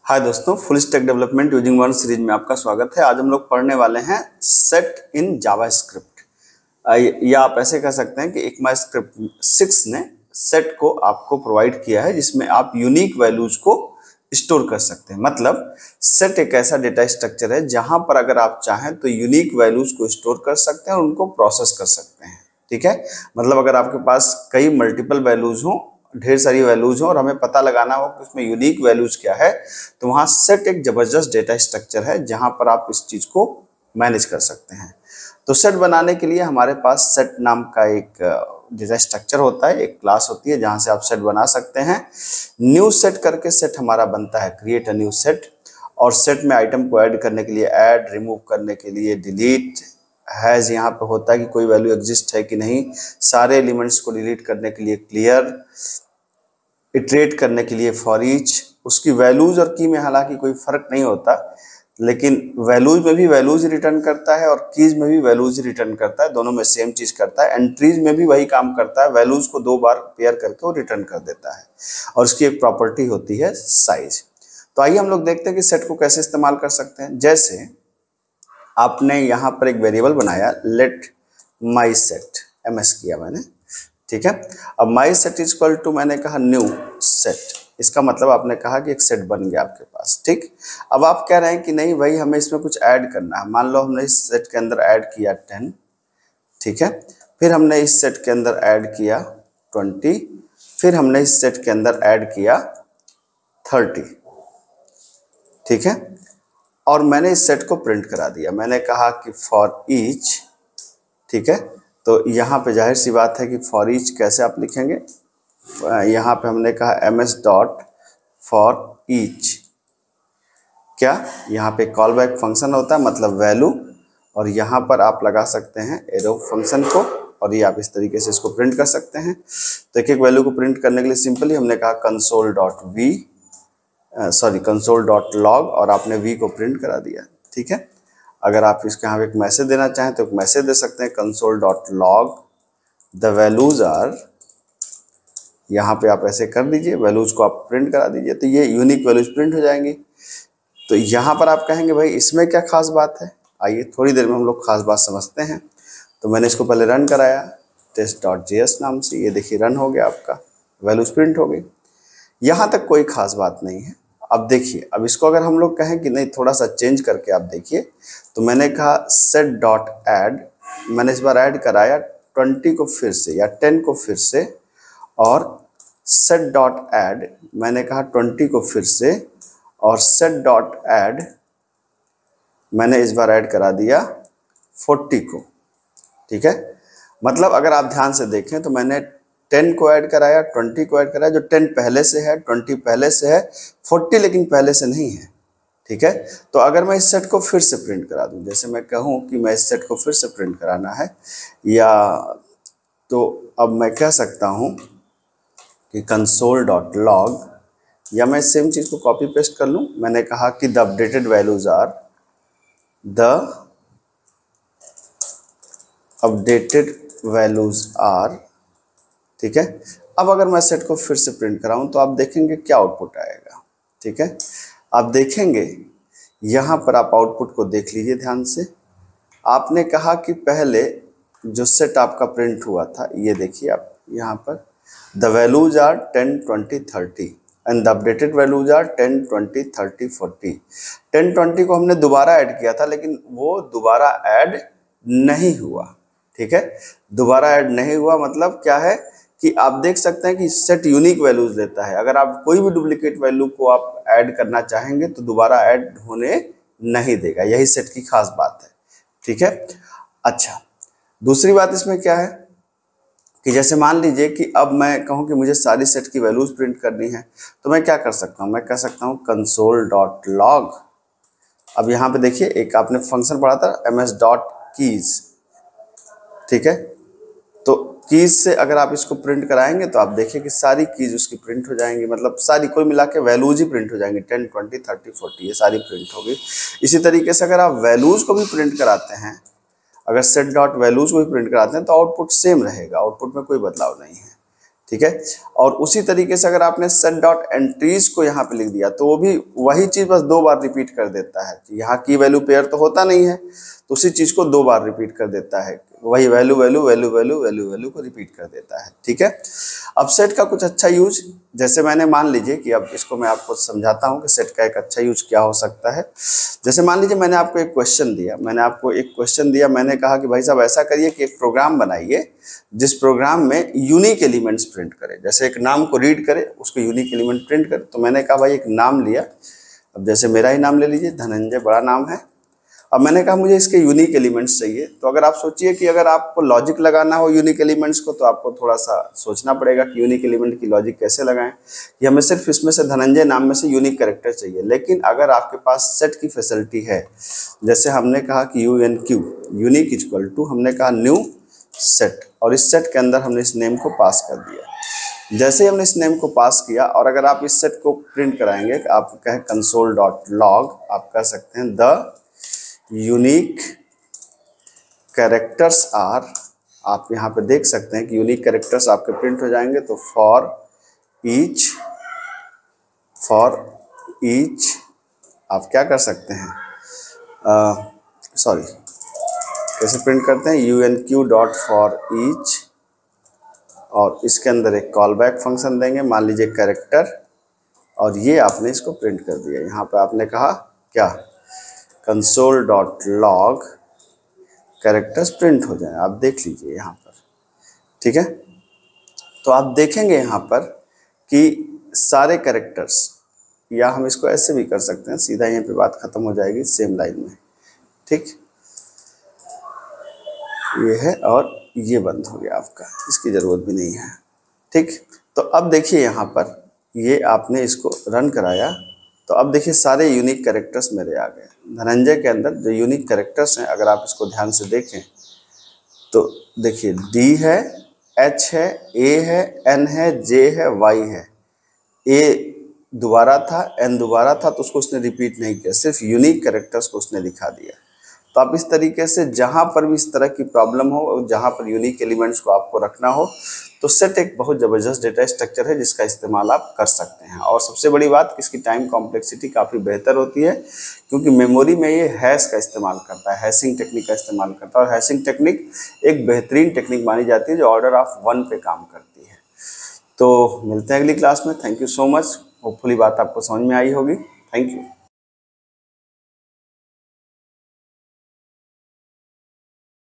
हाय दोस्तों, full stack development using one series में आपका स्वागत है। आज हम लोग पढ़ने वाले हैं सेट इन जावास्क्रिप्ट। या आप ऐसे कह सकते हैं कि ECMAScript 6 ने सेट को आपको प्रोवाइड किया है जिसमें आप यूनिक वैल्यूज को स्टोर कर सकते हैं। मतलब सेट एक ऐसा डेटा स्ट्रक्चर है जहां पर अगर आप चाहें तो यूनिक वैल्यूज को स्टोर कर सकते हैं और उनको प्रोसेस कर सकते हैं। ठीक है, मतलब अगर आपके पास कई मल्टीपल वैल्यूज हों, ढेर सारी वैल्यूज हो और हमें पता लगाना हो कि उसमें यूनिक वैल्यूज क्या है, तो वहां सेट एक जबरदस्त डेटा स्ट्रक्चर है जहां पर आप इस चीज को मैनेज कर सकते हैं। तो सेट बनाने के लिए हमारे पास सेट नाम का एक डेटा स्ट्रक्चर होता है, एक क्लास होती है जहां से आप सेट बना सकते हैं। न्यू सेट करके सेट हमारा बनता है, क्रिएट अ न्यू सेट। और सेट में आइटम को ऐड करने के लिए ऐड, रिमूव करने के लिए डिलीट, हैज यहाँ पे होता है कि कोई वैल्यू एग्जिस्ट है कि नहीं, सारे एलिमेंट्स को डिलीट करने के लिए क्लियर, इटरेट करने के लिए फॉर ईच। उसकी वैल्यूज और की में हालांकि कोई फर्क नहीं होता, लेकिन वैल्यूज में भी वैल्यूज रिटर्न करता है और कीज में भी वैल्यूज रिटर्न करता है, दोनों में सेम चीज करता है। एंट्रीज में भी वही काम करता है, वैल्यूज को 2 बार पेयर करके वो रिटर्न कर देता है। और उसकी एक प्रॉपर्टी होती है साइज। तो आइए हम लोग देखते हैं कि सेट को कैसे इस्तेमाल कर सकते हैं। जैसे आपने यहाँ पर एक वेरिएबल बनाया लेट माई सेट, MS किया मैंने, ठीक है। अब my set is equal to मैंने कहा न्यू सेट, इसका मतलब आपने कहा कि एक सेट बन गया आपके पास। ठीक, अब आप कह रहे हैं कि नहीं भाई हमें इसमें कुछ ऐड करना है। मान लो हमने इस सेट के अंदर ऐड किया 10, ठीक है, फिर हमने इस सेट के अंदर ऐड किया 20, फिर हमने इस सेट के अंदर ऐड किया 30, ठीक है। और मैंने इस सेट को प्रिंट करा दिया, मैंने कहा कि फॉर ईच, ठीक है। तो यहाँ पे जाहिर सी बात है कि फॉर ईच कैसे आप लिखेंगे, यहाँ पे हमने कहा MS डॉट फॉर ईच, क्या यहाँ पे कॉल बैक फंक्शन होता है, मतलब वैल्यू, और यहाँ पर आप लगा सकते हैं एरो फंक्शन को, और ये आप इस तरीके से इसको प्रिंट कर सकते हैं। तो एक एक वैल्यू को प्रिंट करने के लिए सिंपली हमने कहा कंसोल डॉट लॉग, और आपने v को प्रिंट करा दिया, ठीक है। अगर आप इसके यहाँ एक मैसेज देना चाहें तो एक मैसेज दे सकते हैं console dot log the values are, यहाँ पे आप ऐसे कर दीजिए, वैल्यूज को आप प्रिंट करा दीजिए, तो ये यूनिक वैल्यूज प्रिंट हो जाएंगी। तो यहाँ पर आप कहेंगे भाई इसमें क्या खास बात है, आइए थोड़ी देर में हम लोग खास बात समझते हैं। तो मैंने इसको पहले रन कराया test.js नाम से, ये देखिए रन हो गया, आपका वैल्यूज प्रिंट हो गई। यहाँ तक कोई खास बात नहीं है। अब देखिए, अब इसको अगर हम लोग कहें कि नहीं थोड़ा सा चेंज करके आप देखिए, तो मैंने कहा सेट डॉट ऐड, मैंने इस बार ऐड कराया 20 को फिर से या 10 को फिर से, और सेट डॉट ऐड मैंने कहा 20 को फिर से, और सेट डॉट ऐड मैंने इस बार ऐड करा दिया 40 को, ठीक है। मतलब अगर आप ध्यान से देखें तो मैंने 10 को ऐड कराया, 20 को ऐड कराया, जो 10 पहले से है, 20 पहले से है, 40 लेकिन पहले से नहीं है, ठीक है। तो अगर मैं इस सेट को फिर से प्रिंट करा दूं, जैसे मैं कहूं कि मैं इस सेट को फिर से प्रिंट कराना है, या तो अब मैं कह सकता हूं कि कंसोल डॉट लॉग, या मैं सेम चीज को कॉपी पेस्ट कर लूं, मैंने कहा कि द अपडेटेड वैल्यूज आर, ठीक है। अब अगर मैं सेट को फिर से प्रिंट कराऊं तो आप देखेंगे क्या आउटपुट आएगा, ठीक है। आप देखेंगे यहाँ पर, आप आउटपुट को देख लीजिए ध्यान से। आपने कहा कि पहले जो सेट आपका प्रिंट हुआ था, ये देखिए आप यहाँ पर, the values are 10, 20, 30 and the updated values are 10, 20, 30, 40। 10, 20 को हमने दोबारा ऐड किया था, लेकिन वो दोबारा ऐड नहीं हुआ, ठीक है। दोबारा ऐड नहीं हुआ मतलब क्या है कि आप देख सकते हैं कि सेट यूनिक वैल्यूज लेता है। अगर आप कोई भी डुप्लीकेट वैल्यू को आप ऐड करना चाहेंगे तो दोबारा ऐड होने नहीं देगा, यही सेट की खास बात है, ठीक है। अच्छा, दूसरी बात इसमें क्या है कि जैसे मान लीजिए कि अब मैं कहूं कि मुझे सारी सेट की वैल्यूज प्रिंट करनी है, तो मैं क्या कर सकता हूं, मैं कह सकता हूं कंसोल डॉट लॉग। अब यहाँ पे देखिए एक आपने फंक्शन पढ़ा था MS डॉट कीज, ठीक है। तो कीज से अगर आप इसको प्रिंट कराएंगे तो आप देखिए कि सारी कीज उसकी प्रिंट हो जाएंगी, मतलब सारी कुल मिला के वैल्यूज ही प्रिंट हो जाएंगी, 10, 20, 30, 40 ये सारी प्रिंट होगी। इसी तरीके से अगर आप वैल्यूज को भी प्रिंट कराते हैं, अगर सेट डॉट वैल्यूज को भी प्रिंट कराते हैं तो आउटपुट सेम रहेगा, आउटपुट में कोई बदलाव नहीं है, ठीक है। और उसी तरीके से अगर आपने सेट डॉट एंट्रीज को यहाँ पे लिख दिया तो वो भी वही चीज बस 2 बार रिपीट कर देता है। यहाँ की वैल्यू पेयर तो होता नहीं है, तो उसी चीज को 2 बार रिपीट कर देता है, वही value value value value value value को रिपीट कर देता है, ठीक है। अब सेट का कुछ अच्छा यूज, जैसे मैंने मान लीजिए कि अब इसको मैं आपको समझाता हूँ कि सेट का एक अच्छा यूज क्या हो सकता है। जैसे मान लीजिए मैंने आपको एक क्वेश्चन दिया, मैंने कहा कि भाई साहब ऐसा करिए कि एक प्रोग्राम बनाइए जिस प्रोग्राम में यूनिक एलिमेंट्स प्रिंट करे, जैसे एक नाम को रीड करे उसको यूनिक एलिमेंट प्रिंट करे। तो मैंने कहा भाई एक नाम लिया, अब जैसे मेरा ही नाम ले लीजिए, धनंजय बड़ा नाम है। अब मैंने कहा मुझे इसके यूनिक एलिमेंट्स चाहिए। तो अगर आप सोचिए कि अगर आपको लॉजिक लगाना हो यूनिक एलिमेंट्स को तो आपको थोड़ा सा सोचना पड़ेगा कि यूनिक एलिमेंट की लॉजिक कैसे लगाएं, कि हमें सिर्फ इसमें से धनंजय नाम में से यूनिक कैरेक्टर चाहिए। लेकिन अगर आपके पास सेट की फैसिलिटी है, जैसे हमने कहा कि UNQ यूनिक इक्वल टू, हमने कहा न्यू सेट, और इस सेट के अंदर हमने इस नेम को पास कर दिया। जैसे ही हमने इस नेम को पास किया और अगर आप इस सेट को प्रिंट कराएंगे, आप कहें console.log, आप कह सकते हैं द यूनिक कैरेक्टर्स आर, आप यहाँ पे देख सकते हैं कि यूनिक कैरेक्टर्स आपके प्रिंट हो जाएंगे। तो फॉर ईच आप क्या कर सकते हैं, सॉरी कैसे प्रिंट करते हैं, UNQ.forEach, और इसके अंदर एक कॉल बैक फंक्शन देंगे, मान लीजिए कैरेक्टर, और ये आपने इसको प्रिंट कर दिया। यहाँ पे आपने कहा क्या, console.log कैरेक्टर्स प्रिंट हो जाए, आप देख लीजिए यहाँ पर, ठीक है। तो आप देखेंगे यहाँ पर कि सारे कैरेक्टर्स, या हम इसको ऐसे भी कर सकते हैं, सीधा यहाँ पे बात खत्म हो जाएगी सेम लाइन में, ठीक। ये है और ये बंद हो गया आपका, इसकी ज़रूरत भी नहीं है, ठीक। तो अब देखिए यहाँ पर ये आपने इसको रन कराया, तो अब देखिए सारे यूनिक कैरेक्टर्स मेरे आ गए। धनंजय के अंदर जो यूनिक कैरेक्टर्स हैं, अगर आप इसको ध्यान से देखें तो देखिए D है, H है, A है, N है, J है, Y है। A दोबारा था, N दोबारा था, तो उसको उसने रिपीट नहीं किया, सिर्फ यूनिक कैरेक्टर्स को उसने दिखा दिया। तो आप इस तरीके से जहाँ पर भी इस तरह की प्रॉब्लम हो और जहाँ पर यूनिक एलिमेंट्स को आपको रखना हो, तो सेट एक बहुत ज़बरदस्त डेटा स्ट्रक्चर है जिसका इस्तेमाल आप कर सकते हैं। और सबसे बड़ी बात कि इसकी टाइम कॉम्प्लेक्सिटी काफ़ी बेहतर होती है, क्योंकि मेमोरी में ये हैश का इस्तेमाल करता है, हैशिंग टेक्निक का इस्तेमाल करता है। और हैशिंग टेक्निक एक बेहतरीन टेक्निक मानी जाती है जो ऑर्डर ऑफ 1 पे काम करती है। तो मिलते हैं अगली क्लास में। Thank you so much, hopefully बात आपको समझ में आई होगी। Thank you.